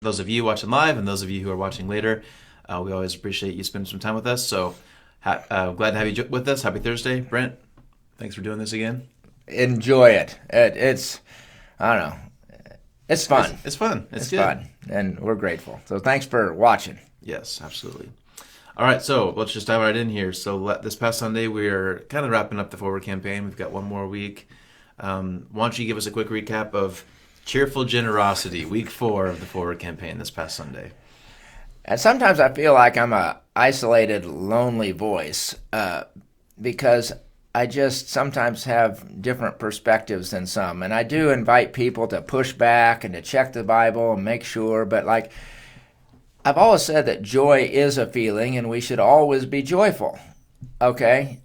those of you watching live and those of you who are watching later. We always appreciate you spending some time with us. So glad to have you with us. Happy Thursday. Brent, thanks for doing this again. Enjoy it. It's, I don't know, it's fun. It's fun. It's good. Fun, and we're grateful. So thanks for watching. Yes, absolutely. All right, so let's just dive right in here. So this past Sunday, we're kind of wrapping up the Forward campaign. We've got one more week. Why don't you give us a quick recap of Cheerful Generosity, week 4 of the Forward campaign this past Sunday? And sometimes I feel like I'm a isolated, lonely voice because I just sometimes have different perspectives than some. And I do invite people to push back and to check the Bible and make sure. But like I've always said that joy is a feeling and we should always be joyful. Okay?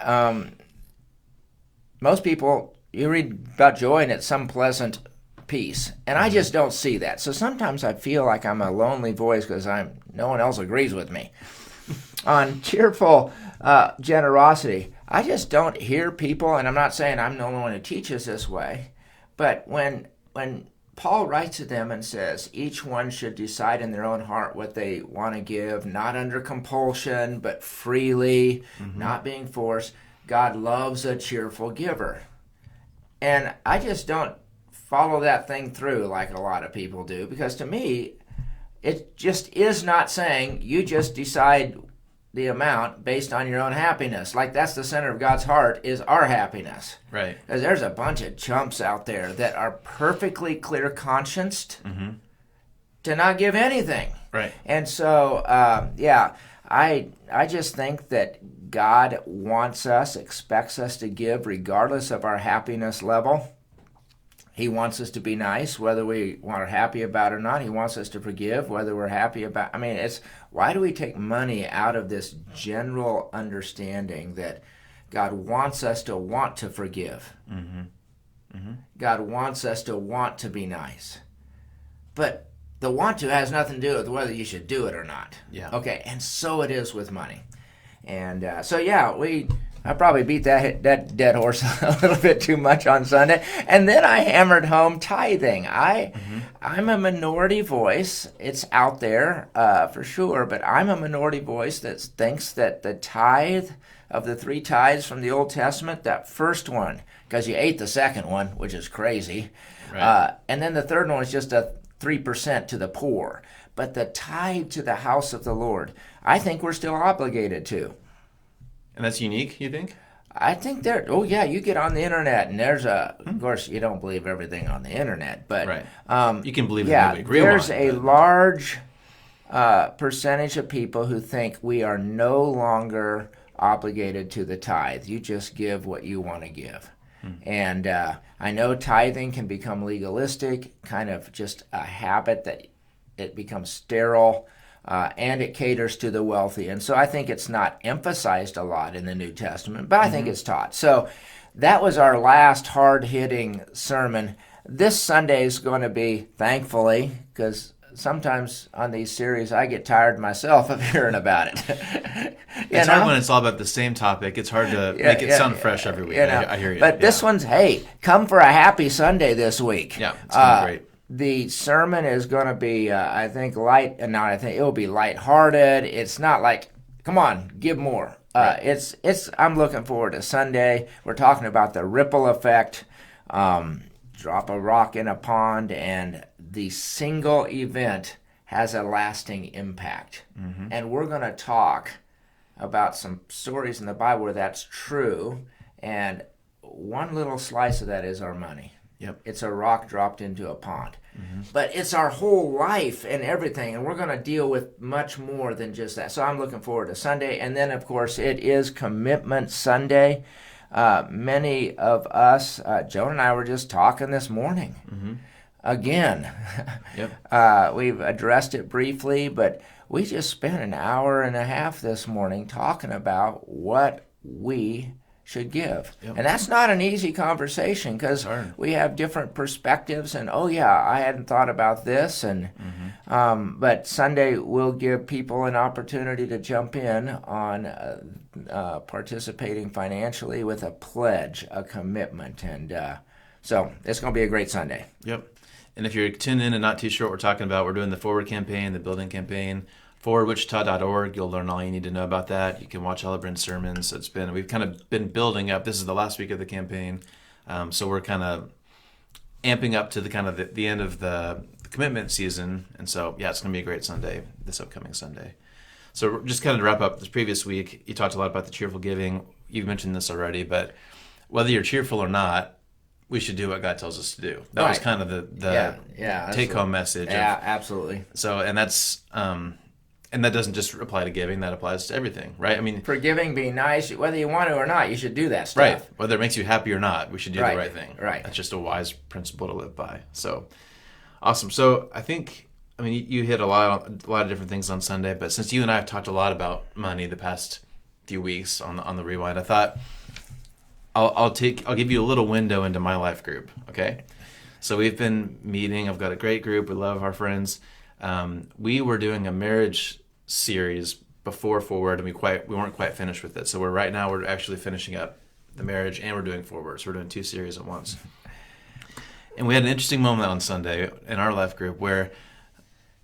Most people, you read about joy and it's some pleasant peace. And I just don't see that. So sometimes I feel like I'm a lonely voice because no one else agrees with me. On cheerful generosity, I just don't hear people, and I'm not saying I'm the only one who teaches this way, but when Paul writes to them and says each one should decide in their own heart what they want to give, not under compulsion, but freely, not being forced, God loves a cheerful giver. And I just don't follow that thing through like a lot of people do, because to me, it just is not saying you just decide the amount based on your own happiness. Like that's the center of God's heart is our happiness. Right. Because there's a bunch of chumps out there that are perfectly clear conscienced to not give anything. Right. And so, I just think that God wants us, expects us to give regardless of our happiness level. He wants us to be nice, whether we are happy about it or not. He wants us to forgive, whether we're happy about. I mean, why do we take money out of this general understanding that God wants us to want to forgive? God wants us to want to be nice. But the want to has nothing to do with whether you should do it or not. Yeah. Okay, and so it is with money. And I probably beat that dead horse a little bit too much on Sunday. And then I hammered home tithing. I'm a minority voice. It's out there for sure, but I'm a minority voice that thinks that the tithe of the 3 tithes from the Old Testament, that first one, because you ate the second one, which is crazy, Right. and then the third one was just a 3% to the poor. But the tithe to the house of the Lord, I think we're still obligated to. And that's unique, you think? I think you get on the internet and of course, you don't believe everything on the internet, but right. You can believe it. There's a large percentage of people who think we are no longer obligated to the tithe. You just give what you want to give. And I know tithing can become legalistic, kind of just a habit that it becomes sterile. And it caters to the wealthy. And so I think it's not emphasized a lot in the New Testament, but I think it's taught. So that was our last hard-hitting sermon. This Sunday is going to be, thankfully, because sometimes on these series I get tired myself of hearing about it. It's hard when it's all about the same topic. It's hard to make it sound fresh every week. I hear you. But this one's, hey, come for a happy Sunday this week. Yeah, it's going to be great. The sermon is going to be, I think it will be lighthearted. It's not like, come on, give more. Right. I'm looking forward to Sunday. We're talking about the ripple effect, drop a rock in a pond, and the single event has a lasting impact. And we're going to talk about some stories in the Bible where that's true, and one little slice of that is our money. Yep. It's a rock dropped into a pond. But it's our whole life and everything, and we're going to deal with much more than just that. So I'm looking forward to Sunday. And then, of course, it is Commitment Sunday. Many of us, Joan and I were just talking this morning. Again. Yep. We've addressed it briefly, but we just spent an hour and a half this morning talking about what we should give. Yep. And that's not an easy conversation because we have different perspectives and, I hadn't thought about this. And but Sunday will give people an opportunity to jump in on participating financially with a pledge, a commitment. And so it's going to be a great Sunday. Yep. And if you're tuned in and not too sure what we're talking about, we're doing the Forward campaign, the Building campaign, forwardwichita.org. You'll learn all you need to know about that. You can watch all of Brent's sermons. We've kind of been building up. This is the last week of the campaign. So we're kind of amping up to the end of the commitment season. And so, yeah, it's going to be a great Sunday, this upcoming Sunday. So just kind of to wrap up this previous week, you talked a lot about the cheerful giving. You've mentioned this already, but whether you're cheerful or not, we should do what God tells us to do. That was kind of the take-home message. Yeah, absolutely. So, and that's and that doesn't just apply to giving; that applies to everything, right? I mean, for giving, be nice. Whether you want to or not, you should do that stuff. Right. Whether it makes you happy or not, we should do the right thing. Right. That's just a wise principle to live by. So, awesome. So, you hit a lot of different things on Sunday, but since you and I have talked a lot about money the past few weeks on the Rewind, I thought I'll give you a little window into my life group. Okay. So we've been meeting. I've got a great group. We love our friends. We were doing a marriage series before Forward, and we weren't quite finished with it. So we're actually finishing up the marriage, and we're doing Forward. So we're doing 2 series at once. And we had an interesting moment on Sunday in our life group where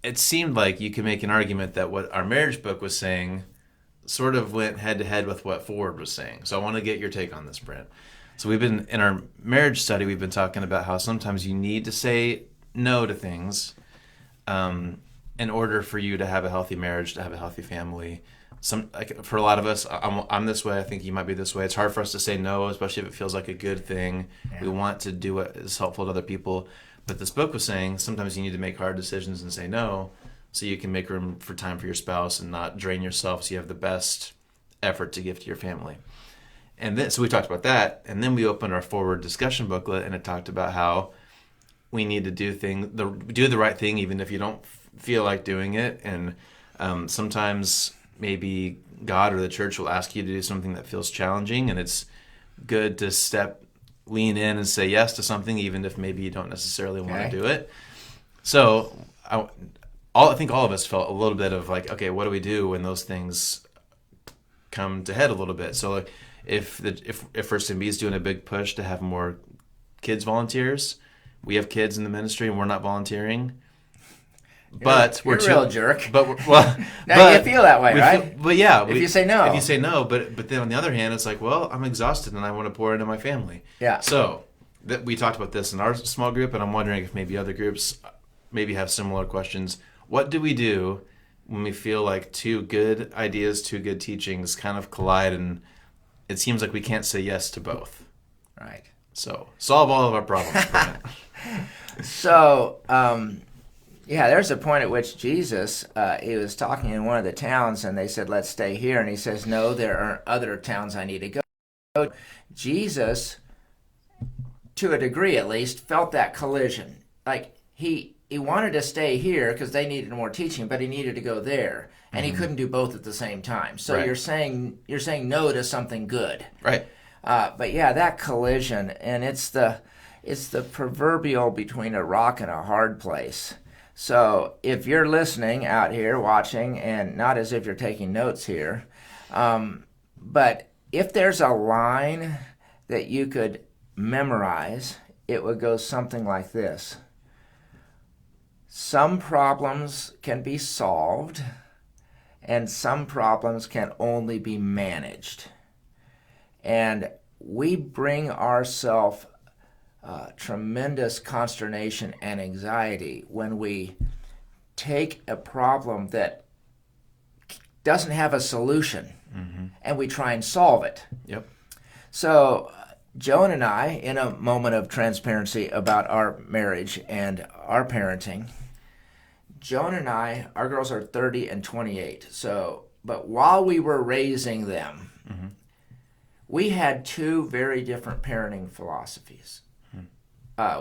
it seemed like you could make an argument that what our marriage book was saying sort of went head to head with what Forward was saying. So I want to get your take on this, Brent. So we've been in our marriage study. We've been talking about how sometimes you need to say no to things in order for you to have a healthy marriage, to have a healthy family. For a lot of us, I'm this way. I think you might be this way. It's hard for us to say no, especially if it feels like a good thing. Yeah. We want to do what is helpful to other people. But this book was saying sometimes you need to make hard decisions and say no so you can make room for time for your spouse and not drain yourself so you have the best effort to give to your family. And then, so we talked about that, and then we opened our Forward discussion booklet, and it talked about how we need to do the right thing even if you don't feel like doing it. And sometimes maybe God or the church will ask you to do something that feels challenging, and it's good to lean in and say yes to something even if maybe you don't necessarily want to do it. So I think all of us felt a little bit of like, okay, what do we do when those things come to head a little bit? So like if First MB is doing a big push to have more kids volunteers, we have kids in the ministry and we're not volunteering. But you're a real jerk. But you feel that way, right? But yeah, if you say no, but then on the other hand, it's like, well, I'm exhausted and I want to pour into my family. Yeah. So we talked about this in our small group, and I'm wondering if maybe other groups maybe have similar questions. What do we do when we feel like 2 good ideas, 2 good teachings kind of collide, and it seems like we can't say yes to both? Right. So solve all of our problems, Brian. So. There's a point at which Jesus, he was talking in one of the towns, and they said, let's stay here. And he says, no, there are other towns I need to go. Jesus, to a degree at least, felt that collision. Like he wanted to stay here because they needed more teaching, but he needed to go there. And he couldn't do both at the same time. So you're saying no to something good. Right. But yeah, that collision, and it's the proverbial between a rock and a hard place. So if you're listening out here, watching, and not as if you're taking notes here, but if there's a line that you could memorize, it would go something like this. Some problems can be solved, and some problems can only be managed. And we bring ourselves tremendous consternation and anxiety when we take a problem that doesn't have a solution and we try and solve it. Yep. So Joan and I, in a moment of transparency about our marriage and our parenting, Joan and I, our girls are 30 and 28. But while we were raising them, we had 2 very different parenting philosophies.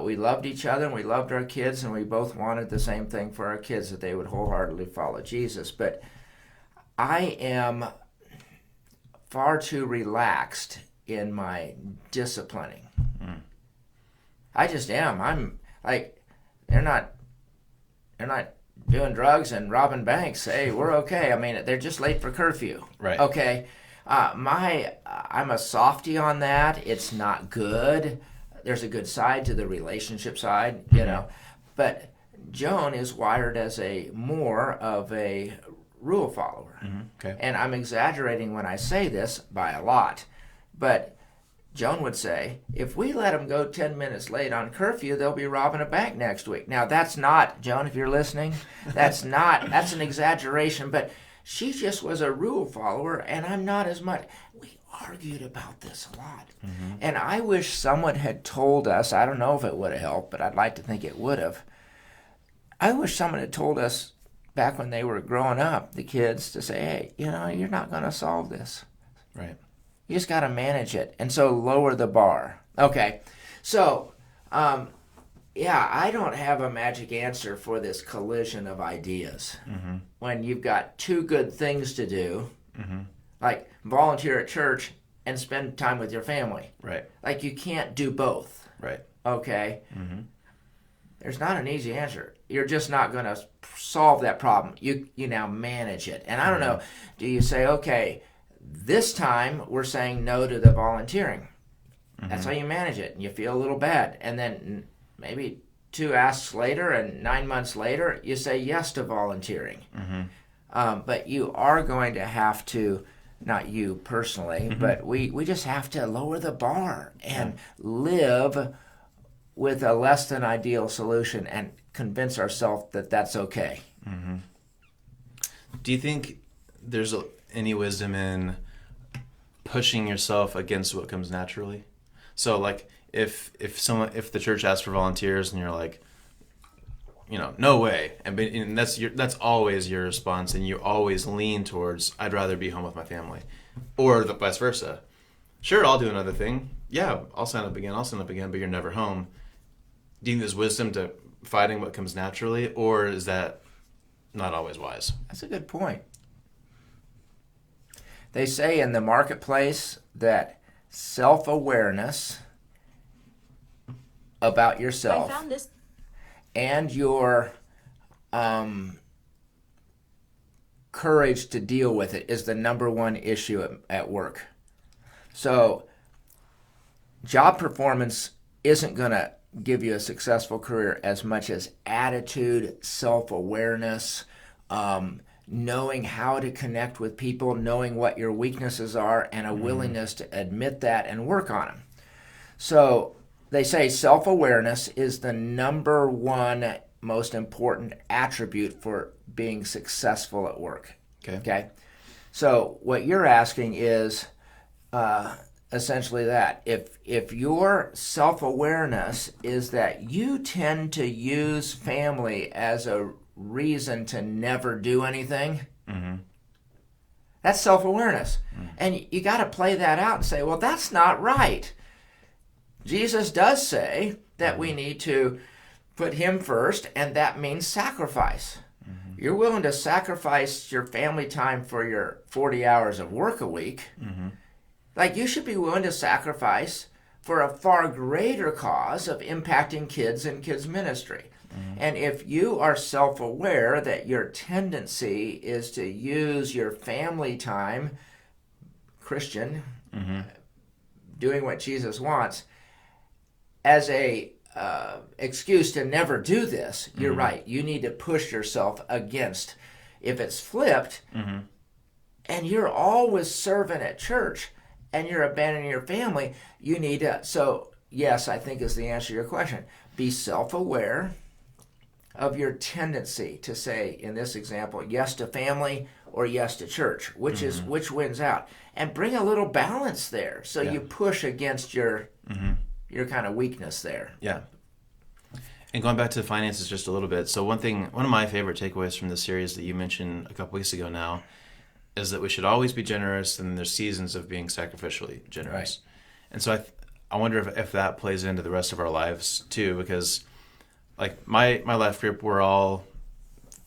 We loved each other and we loved our kids, and we both wanted the same thing for our kids, that they would wholeheartedly follow Jesus. But I am far too relaxed in my disciplining. I just am. I'm like, they're not doing drugs and robbing banks. Hey, we're okay. I mean, they're just late for curfew. Right. Okay. I'm a softie on that. It's not good. There's a good side to the relationship side, you know. But Joan is wired as more of a rule follower. Okay. And I'm exaggerating when I say this by a lot. But Joan would say, if we let them go 10 minutes late on curfew, they'll be robbing a bank next week. Now, that's not, Joan, if you're listening, that's an exaggeration, but she just was a rule follower, and I'm not as much. We argued about this a lot. And I wish someone had told us, I don't know if it would have helped, but I'd like to think it would have. I wish someone had told us back when they were growing up, the kids, to say, hey, you're not going to solve this. Right. You just got to manage it. And so lower the bar. Okay. So, I don't have a magic answer for this collision of ideas. When you've got two good things to do, like volunteer at church and spend time with your family. Right. Like you can't do both. Right. Okay. There's not an easy answer. You're just not going to solve that problem. You now manage it. And I don't know, do you say, okay, this time we're saying no to the volunteering. That's how you manage it. And you feel a little bad. And then maybe 2 asks later and 9 months later, you say yes to volunteering. But you are going to have to, not you personally, but we just have to lower the bar and live with a less than ideal solution and convince ourselves that that's okay. Do you think there's any wisdom in pushing yourself against what comes naturally? So like if the church asks for volunteers and you're like, no way, and that's always your response, and you always lean towards I'd rather be home with my family, or the vice versa. Sure, I'll do another thing. Yeah, I'll sign up again, but you're never home. Do you think there's wisdom to fighting what comes naturally, or is that not always wise? That's a good point. They say in the marketplace that self-awareness about yourself and your courage to deal with it is the number one issue at work. So job performance isn't going to give you a successful career as much as attitude, self-awareness, knowing how to connect with people, knowing what your weaknesses are, and a willingness to admit that and work on them. So they say self-awareness is the number one most important attribute for being successful at work. Okay? So what you're asking is essentially that. If your self-awareness is that you tend to use family as a reason to never do anything, that's self-awareness. And you got to play that out and say, well, that's not right. Jesus does say that we need to put him first, and that means sacrifice. You're willing to sacrifice your family time for your 40 hours of work a week. Like you should be willing to sacrifice for a far greater cause of impacting kids and kids ministry. And if you are self-aware that your tendency is to use your family time, Christian, doing what Jesus wants, as a excuse to never do this, you're right. You need to push yourself against. If it's flipped, and you're always serving at church, and you're abandoning your family, you need to. So, yes, I think is the answer to your question. Be self-aware of your tendency to say, in this example, yes to family or yes to church, which wins out, and bring a little balance there. So you push against your kind of weakness there. Yeah. And going back to the finances just a little bit. So one of my favorite takeaways from the series that you mentioned a couple weeks ago now is that we should always be generous, and there's seasons of being sacrificially generous. Right. And so I wonder if that plays into the rest of our lives too, because like my life group, we're all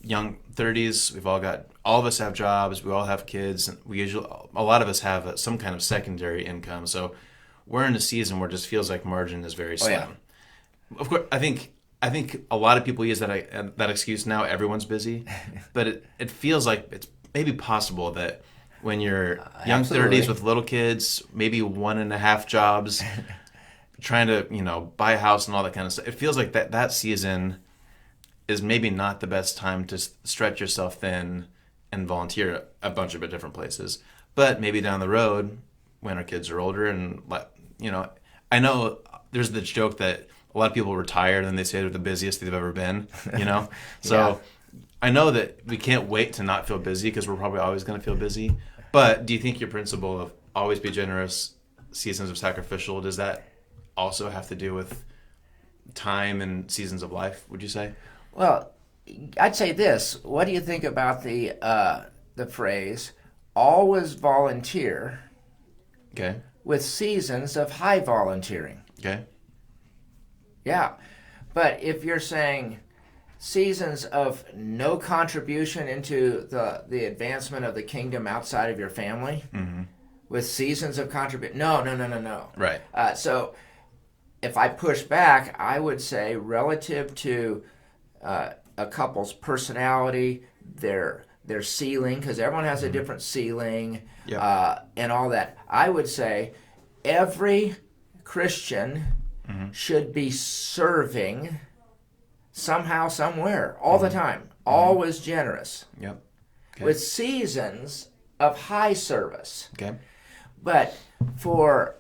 young 30s. All of us have jobs. We all have kids. And a lot of us have some kind of secondary income. So we're in a season where it just feels like margin is very slim. Of course, I think a lot of people use that excuse now. Everyone's busy, but it feels like it's maybe possible that when you're young Absolutely. 30s with little kids, maybe 1.5 jobs, trying to buy a house and all that kind of stuff, it feels like that season is maybe not the best time to stretch yourself thin and volunteer a bunch of different places. But maybe down the road, when our kids are older, and I know there's the joke that a lot of people retire and then they say they're the busiest they've ever been. So Yeah. I know that we can't wait to not feel busy because we're probably always going to feel busy. But do you think your principle of always be generous, seasons of sacrificial, does that also have to do with time and seasons of life, would you say? Well, I'd say this. What do you think about the phrase "always volunteer" Okay. with seasons of high volunteering? Okay. Yeah, but if you're saying seasons of no contribution into the advancement of the kingdom outside of your family, with seasons of contribution, no. Right. So if I push back, I would say relative to a couple's personality, their ceiling, because everyone has a different ceiling, Yep. and all that. I would say every Christian should be serving somehow, somewhere, all the time, always generous, Yep. Okay. with seasons of high service. Okay. But for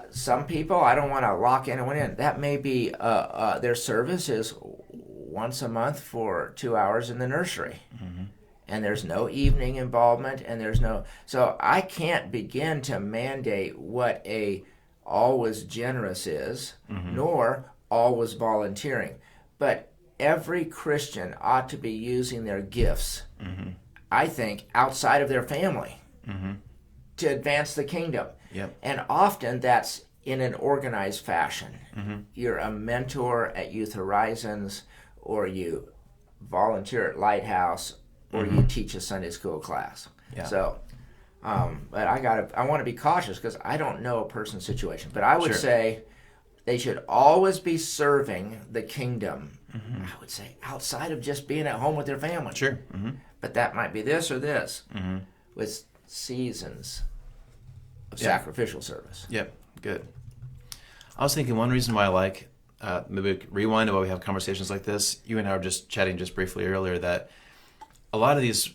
some people, I don't want to lock anyone in. That may be their service is once a month for 2 hours in the nursery. And there's no evening involvement, and there's no... So I can't begin to mandate what a always generous is, nor always volunteering. But every Christian ought to be using their gifts, I think, outside of their family to advance the kingdom. Yep. And often that's in an organized fashion. You're a mentor at Youth Horizons, or you volunteer at Lighthouse, or you teach a Sunday school class. Yeah. So, but I want to be cautious because I don't know a person's situation. But I would Sure. say they should always be serving the kingdom. I would say outside of just being at home with their family. Sure. But that might be this or this, with seasons of sacrificial service. Yep. Good. I was thinking one reason why I like maybe rewind to why we have conversations like this. You and I were just chatting just briefly earlier that a lot of these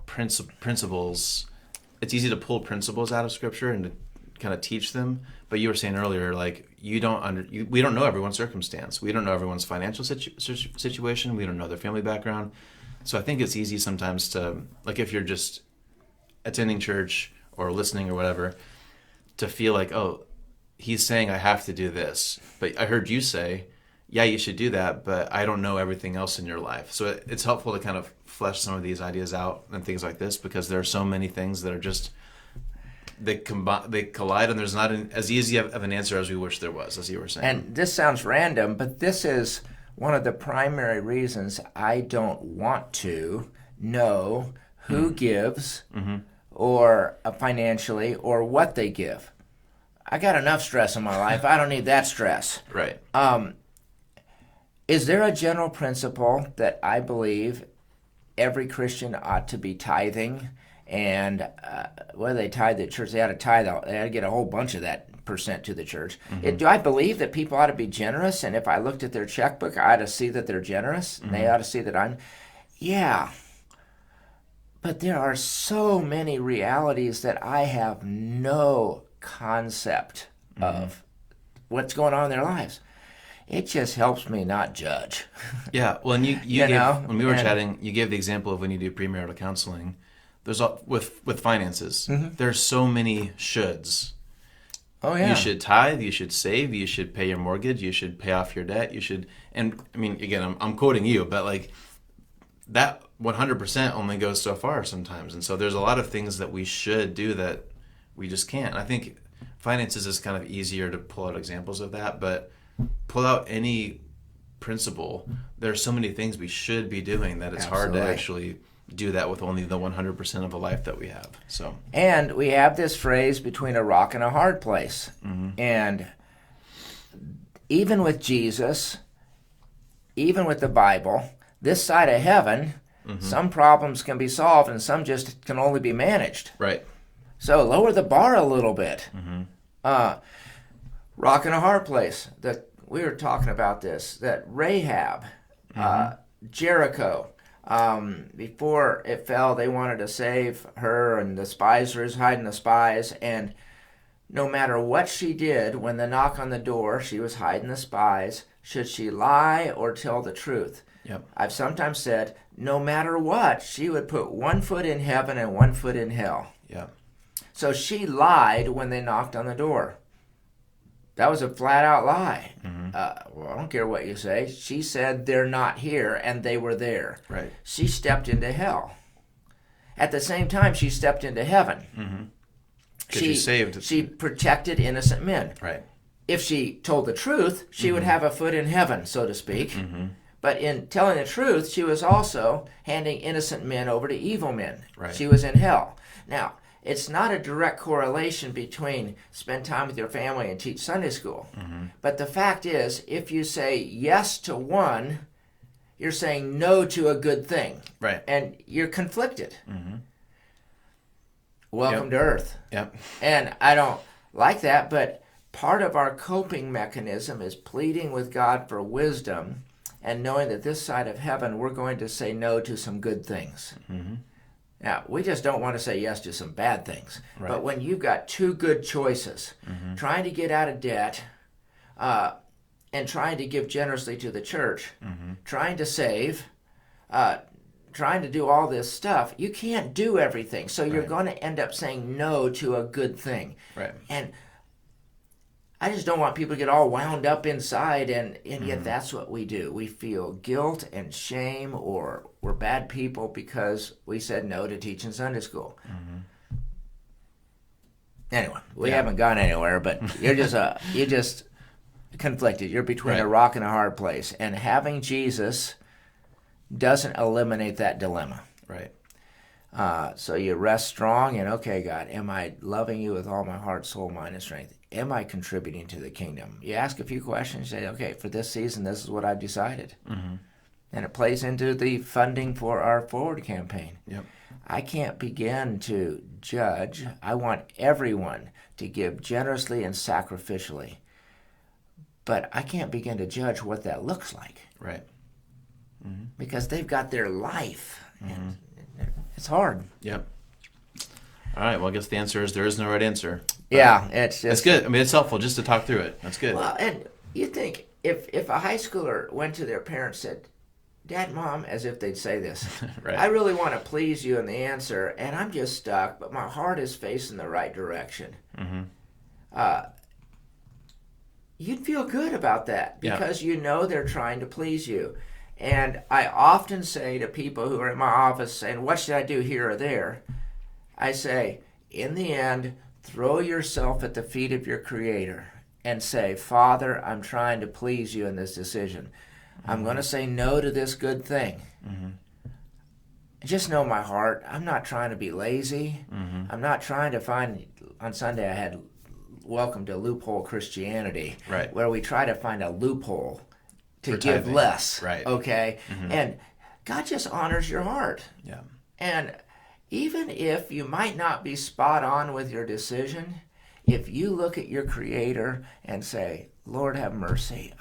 principles, it's easy to pull principles out of Scripture and to kind of teach them. But you were saying earlier, like we don't know everyone's circumstance. We don't know everyone's financial situation. We don't know their family background. So I think it's easy sometimes to, like, if you're just attending church or listening or whatever, to feel like, oh, he's saying I have to do this. But I heard you say, yeah, you should do that, but I don't know everything else in your life. So it's helpful to kind of flesh some of these ideas out and things like this, because there are so many things that are just, they collide, and there's not as easy of an answer as we wish there was, as you were saying. And this sounds random, but this is one of the primary reasons I don't want to know who gives or financially or what they give. I got enough stress in my life. I don't need that stress. Right. Is there a general principle that I believe every Christian ought to be tithing? And whether they tithe the church, they ought to tithe. They ought to get a whole bunch of that percent to the church. Do I believe that people ought to be generous? And if I looked at their checkbook, I ought to see that they're generous, and they ought to see that I'm. Yeah. But there are so many realities that I have no concept of what's going on in their lives. It just helps me not judge. Yeah, well, and you You gave, know, when we were and- chatting, you gave the example of when you do premarital counseling. There's with finances. There's so many shoulds. Oh, yeah. You should tithe. You should save. You should pay your mortgage. You should pay off your debt. You should, and I mean, again, I'm quoting you, but like that 100% only goes so far sometimes, and so there's a lot of things that we should do that we just can't. I think finances is kind of easier to pull out examples of that, but pull out any principle. There's so many things we should be doing that it's hard to Absolutely. actually do that with only the 100% of a life that we have. So And we have this phrase between a rock and a hard place. And even with Jesus, even with the Bible, this side of heaven, some problems can be solved and some just can only be managed. right, So lower the bar a little bit. Rock and a hard place. We were talking about this, that Rahab, Jericho. Before it fell, they wanted to save her, and the spies were hiding the spies. And no matter what she did, when the knock on the door, she was hiding the spies. Should she lie or tell the truth? Yep. I've sometimes said, no matter what, she would put one foot in heaven and one foot in hell. Yeah. So she lied when they knocked on the door. That was a flat-out lie. Well, I don't care what you say. She said they're not here, and they were there. Right. She stepped into hell. At the same time, she stepped into heaven. She saved. She protected innocent men. Right. If she told the truth, she would have a foot in heaven, so to speak. But in telling the truth, she was also handing innocent men over to evil men. Right. She was in hell. Now, it's not a direct correlation between spend time with your family and teach Sunday school. But the fact is, if you say yes to one, you're saying no to a good thing. Right. And you're conflicted. Welcome to earth. Yep. And I don't like that, but part of our coping mechanism is pleading with God for wisdom and knowing that this side of heaven, we're going to say no to some good things. Now, we just don't want to say yes to some bad things. Right. But when you've got two good choices, trying to get out of debt and trying to give generously to the church, trying to save, trying to do all this stuff, you can't do everything. So you're going to end up saying no to a good thing. Right. And I just don't want people to get all wound up inside, and yet that's what we do. We feel guilt and shame, or we're bad people because we said no to teaching Sunday school. Anyway, we haven't gone anywhere, but you're just conflicted. You're between a rock and a hard place, and having Jesus doesn't eliminate that dilemma. Right. So you rest strong and, okay, God, am I loving you with all my heart, soul, mind, and strength? Am I contributing to the kingdom? You ask a few questions, say, okay, for this season, this is what I've decided. And it plays into the funding for our Forward campaign. Yep. I can't begin to judge. I want everyone to give generously and sacrificially. But I can't begin to judge what that looks like. Right. Because they've got their life. And it's hard. Yep. All right. Well, I guess the answer is there is no right answer. Yeah, it's just... It's good. I mean, it's helpful just to talk through it. That's good. Well, and you think if a high schooler went to their parents and said, Dad, Mom, as if they'd say this, Right. I really want to please you in the answer, and I'm just stuck, but my heart is facing the right direction. You'd feel good about that because you know they're trying to please you. And I often say to people who are in my office saying, what should I do here or there? I say, in the end, throw yourself at the feet of your Creator and say, Father, I'm trying to please you in this decision. I'm going to say no to this good thing. Just know my heart. I'm not trying to be lazy. I'm not trying to find... On Sunday, I had Welcome to Loophole Christianity, Right. where we try to find a loophole to For give tithing. less. Right. Okay? And God just honors your heart. Yeah. And even if you might not be spot on with your decision, if you look at your Creator and say, Lord, have mercy,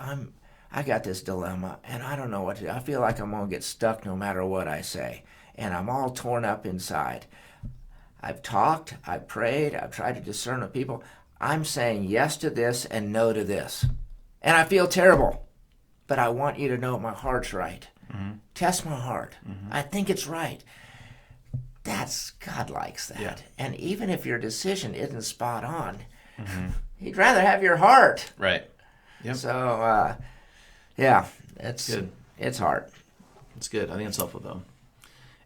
I got this dilemma, and I don't know what to do. I feel like I'm going to get stuck no matter what I say, and I'm all torn up inside. I've talked, I've prayed, I've tried to discern with people. I'm saying yes to this and no to this. And I feel terrible, but I want you to know my heart's right. Test my heart. I think it's right. God likes that. Yeah. And even if your decision isn't spot on, he'd rather have your heart. Right. Yep. So, yeah, it's Good. It's hard. It's good. I think it's helpful, though.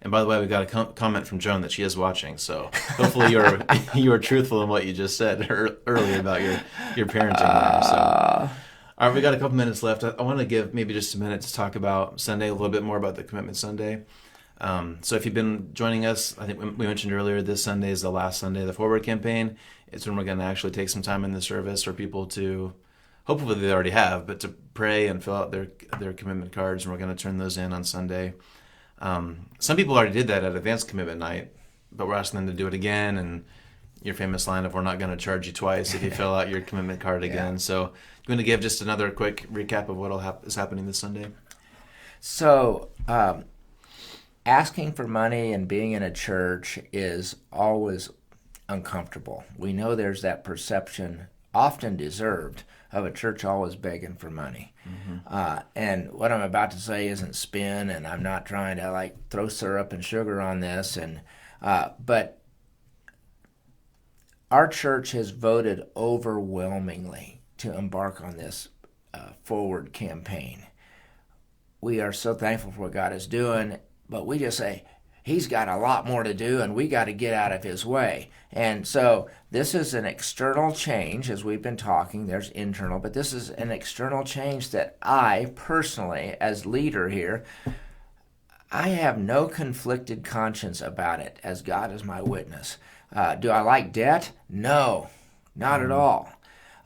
And by the way, we got a comment from Joan that she is watching, so hopefully you are truthful in what you just said earlier about your parenting there. So, all right, we got a couple minutes left. I want to give maybe just a minute to talk about Sunday, a little bit more about the Commitment Sunday. So if you've been joining us, I think we mentioned earlier, this Sunday is the last Sunday of the Forward campaign. It's when we're going to actually take some time in the service for people to, hopefully they already have, but to pray and fill out their commitment cards, and we're going to turn those in on Sunday. Some people already did that at Advanced Commitment Night, but we're asking them to do it again, and your famous line of, we're not going to charge you twice if you fill out your commitment card again. So I'm going to give just another quick recap of what is happening this Sunday. So, asking for money and being in a church is always uncomfortable. We know there's that perception, often deserved, of a church always begging for money. And what I'm about to say isn't spin, and I'm not trying to like throw syrup and sugar on this. But our church has voted overwhelmingly to embark on this forward campaign. We are so thankful for what God is doing, but we just say, He's got a lot more to do, and we got to get out of His way. And so this is an external change, as we've been talking. There's internal, but this is an external change that I personally, as leader here, I have no conflicted conscience about it, as God is my witness. Do I like debt? No, not at all.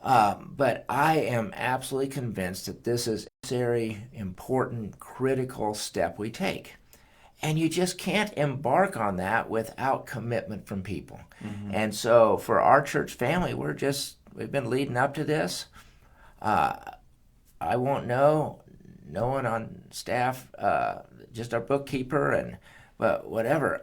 But I am absolutely convinced that this is a very important, critical step we take. And you just can't embark on that without commitment from people. And so for our church family, we've been leading up to this. I won't know, no one on staff, just our bookkeeper, but whatever.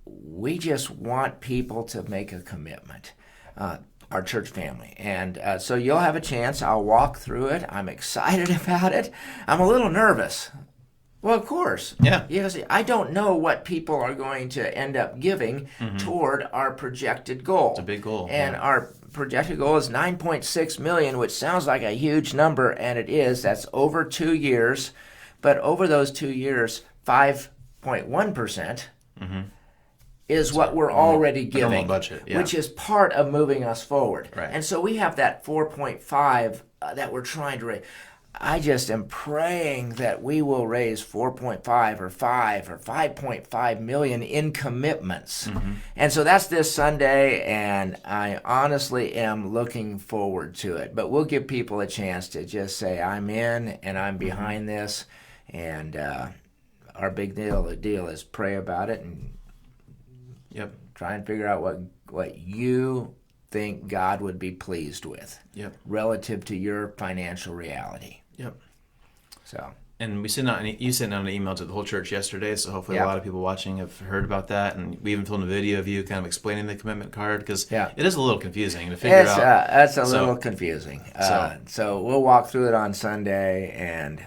We just want people to make a commitment, our church family. And so you'll have a chance. I'll walk through it. I'm excited about it. I'm a little nervous. Well, of course. Yeah. Because I don't know what people are going to end up giving toward our projected goal. It's a big goal. And our projected goal is $9.6 million, which sounds like a huge number, and it is. That's over 2 years. But over those 2 years, 5.1% is what we're already giving, budget, which is part of moving us forward. Right. And so we have that 4.5 that we're trying to raise. I just am praying that we will raise 4.5 or 5 or 5.5 million in commitments. And so that's this Sunday, and I honestly am looking forward to it. But we'll give people a chance to just say, I'm in and I'm behind this. And our big deal is pray about it and try and figure out what you think God would be pleased with relative to your financial reality. So. And you sent out an email to the whole church yesterday, so hopefully a lot of people watching have heard about that. And we even filmed a video of you kind of explaining the commitment card, because it is a little confusing to figure out. It's a little confusing. So we'll walk through it on Sunday, and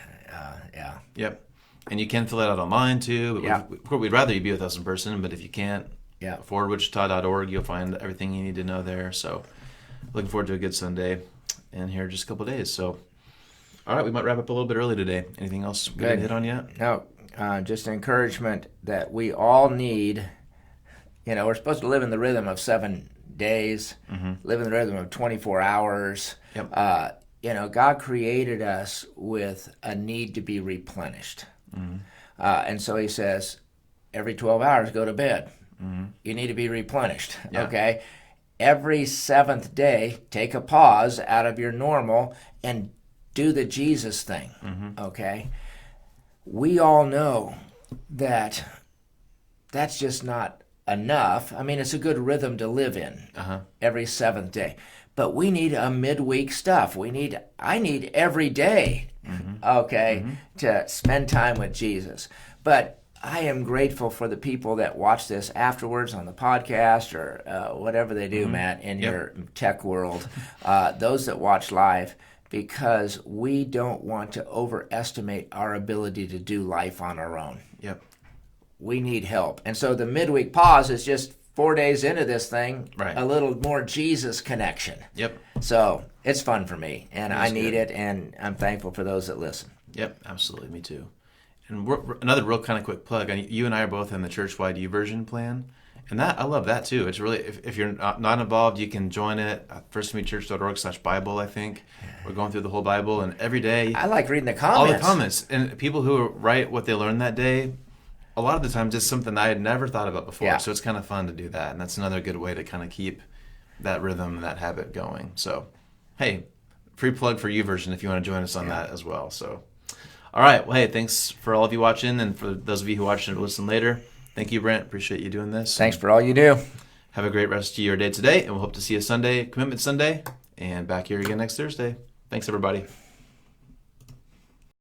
And you can fill it out online too. We'd rather you be with us in person, but if you can't, forwardwichita.org, you'll find everything you need to know there. So looking forward to a good Sunday and here in just a couple of days. So, all right, we might wrap up a little bit early today. Anything else we didn't hit on yet? No, just encouragement that we all need. We're supposed to live in the rhythm of 7 days, live in the rhythm of 24 hours. God created us with a need to be replenished. And so He says, every 12 hours, go to bed. You need to be replenished, okay? Every seventh day, take a pause out of your normal and do the Jesus thing, okay? We all know that that's just not enough. I mean, it's a good rhythm to live in every seventh day. But we need a midweek stuff. I need every day, to spend time with Jesus. But I am grateful for the people that watch this afterwards on the podcast or whatever they do, Matt, in your tech world, those that watch live, because we don't want to overestimate our ability to do life on our own. We need help. And so the midweek pause is just 4 days into this thing, a little more Jesus connection. So it's fun for me, and I need it, and I'm thankful for those that listen. Absolutely, me too. And another real kind of quick plug, you and I are both in the church-wide YouVersion plan, and that I love that too. It's really, if you're not involved, you can join it, firstmeetchurch.org/Bible, I think. We're going through the whole Bible, and every day... I like reading the comments. All the comments, and people who write what they learned that day, a lot of the times it's something I had never thought about before, so it's kind of fun to do that, and that's another good way to kind of keep that rhythm and that habit going. So, hey, free plug for YouVersion if you want to join us on that as well. So, all right. Well, hey, thanks for all of you watching, and for those of you who watch and listen later. Thank you, Brent. Appreciate you doing this. Thanks for all you do. Have a great rest of your day today, and we'll hope to see you Sunday, Commitment Sunday, and back here again next Thursday. Thanks, everybody.